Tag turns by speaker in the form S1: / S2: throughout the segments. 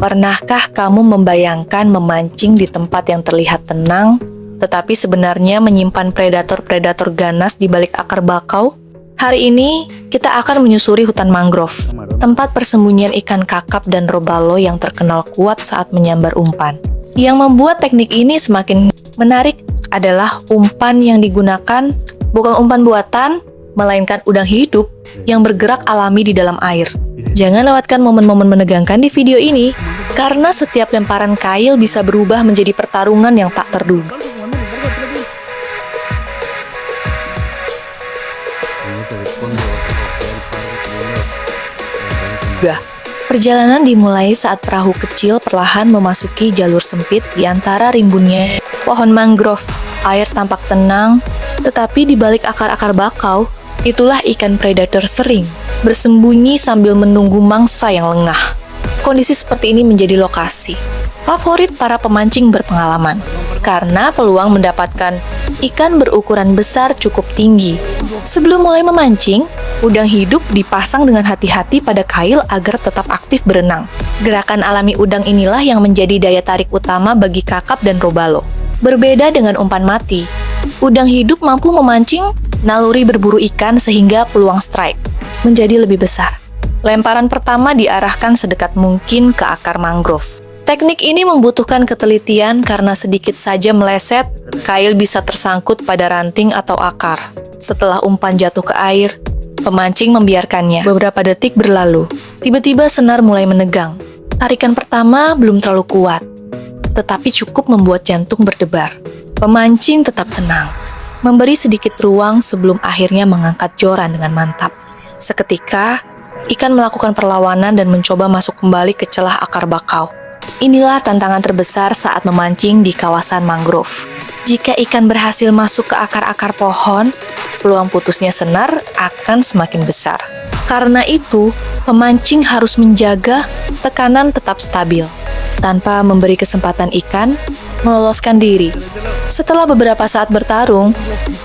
S1: Pernahkah kamu membayangkan memancing di tempat yang terlihat tenang, tetapi sebenarnya menyimpan predator-predator ganas di balik akar bakau? Hari ini, kita akan menyusuri hutan mangrove, tempat persembunyian ikan kakap dan robalo yang terkenal kuat saat menyambar umpan. Yang membuat teknik ini semakin menarik adalah umpan yang digunakan bukan umpan buatan, melainkan udang hidup yang bergerak alami di dalam air. Jangan lewatkan momen-momen menegangkan di video ini, karena setiap lemparan kail bisa berubah menjadi pertarungan yang tak terduga. Perjalanan dimulai saat perahu kecil perlahan memasuki jalur sempit di antara rimbunnya pohon mangrove. Air tampak tenang, tetapi di balik akar-akar bakau, itulah ikan predator sering bersembunyi sambil menunggu mangsa yang lengah. Kondisi seperti ini menjadi lokasi favorit para pemancing berpengalaman, karena peluang mendapatkan ikan berukuran besar cukup tinggi. Sebelum mulai memancing, udang hidup dipasang dengan hati-hati pada kail agar tetap aktif berenang. Gerakan alami udang inilah yang menjadi daya tarik utama bagi kakap dan robalo. Berbeda dengan umpan mati, udang hidup mampu memancing naluri berburu ikan sehingga peluang strike menjadi lebih besar. Lemparan pertama diarahkan sedekat mungkin ke akar mangrove. Teknik ini membutuhkan ketelitian karena sedikit saja meleset, kail bisa tersangkut pada ranting atau akar. Setelah umpan jatuh ke air, pemancing membiarkannya. Beberapa detik berlalu. Tiba-tiba senar mulai menegang. Tarikan pertama belum terlalu kuat, tetapi cukup membuat jantung berdebar. Pemancing tetap tenang, memberi sedikit ruang sebelum akhirnya mengangkat joran dengan mantap. Seketika, ikan melakukan perlawanan dan mencoba masuk kembali ke celah akar bakau. Inilah tantangan terbesar saat memancing di kawasan mangrove. Jika ikan berhasil masuk ke akar-akar pohon, peluang putusnya senar akan semakin besar. Karena itu, pemancing harus menjaga tekanan tetap stabil, tanpa memberi kesempatan ikan meloloskan diri. Setelah beberapa saat bertarung,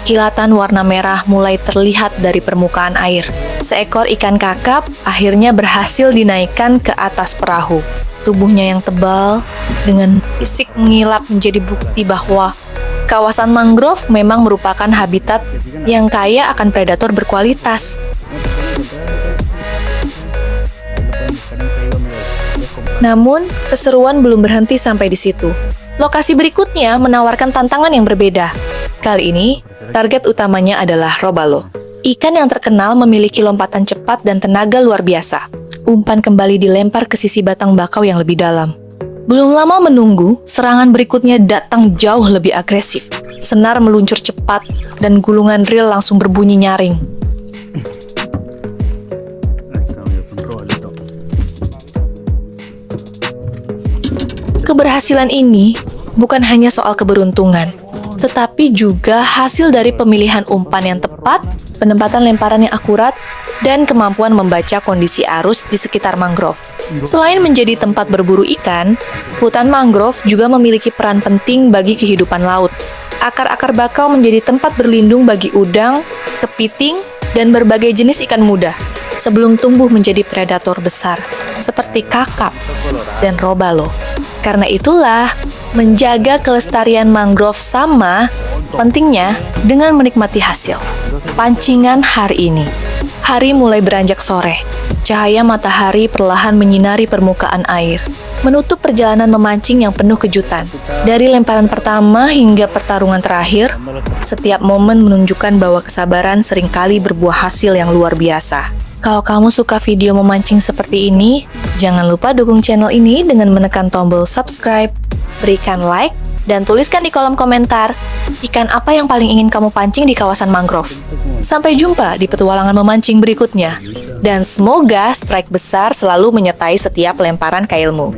S1: kilatan warna merah mulai terlihat dari permukaan air. Seekor ikan kakap akhirnya berhasil dinaikkan ke atas perahu. Tubuhnya yang tebal dengan fisik mengilap menjadi bukti bahwa kawasan mangrove memang merupakan habitat yang kaya akan predator berkualitas. Namun, keseruan belum berhenti sampai di situ. Lokasi berikutnya menawarkan tantangan yang berbeda. Kali ini, target utamanya adalah robalo. Ikan yang terkenal memiliki lompatan cepat dan tenaga luar biasa. Umpan kembali dilempar ke sisi batang bakau yang lebih dalam. Belum lama menunggu, serangan berikutnya datang jauh lebih agresif. Senar meluncur cepat, dan gulungan reel langsung berbunyi nyaring. Keberhasilan ini bukan hanya soal keberuntungan, tetapi juga hasil dari pemilihan umpan yang tepat, penempatan lemparan yang akurat, dan kemampuan membaca kondisi arus di sekitar mangrove. Selain menjadi tempat berburu ikan, hutan mangrove juga memiliki peran penting bagi kehidupan laut. Akar-akar bakau menjadi tempat berlindung bagi udang, kepiting, dan berbagai jenis ikan muda sebelum tumbuh menjadi predator besar seperti kakap dan robalo. Karena itulah, menjaga kelestarian mangrove sama pentingnya dengan menikmati hasil pancingan hari ini. Hari mulai beranjak sore. Cahaya matahari perlahan menyinari permukaan air, menutup perjalanan memancing yang penuh kejutan. Dari lemparan pertama hingga pertarungan terakhir, setiap momen menunjukkan bahwa kesabaran seringkali berbuah hasil yang luar biasa. Kalau kamu suka video memancing seperti ini, jangan lupa dukung channel ini dengan menekan tombol subscribe, berikan like, dan tuliskan di kolom komentar ikan apa yang paling ingin kamu pancing di kawasan mangrove. Sampai jumpa di petualangan memancing berikutnya, dan semoga strike besar selalu menyertai setiap lemparan kailmu.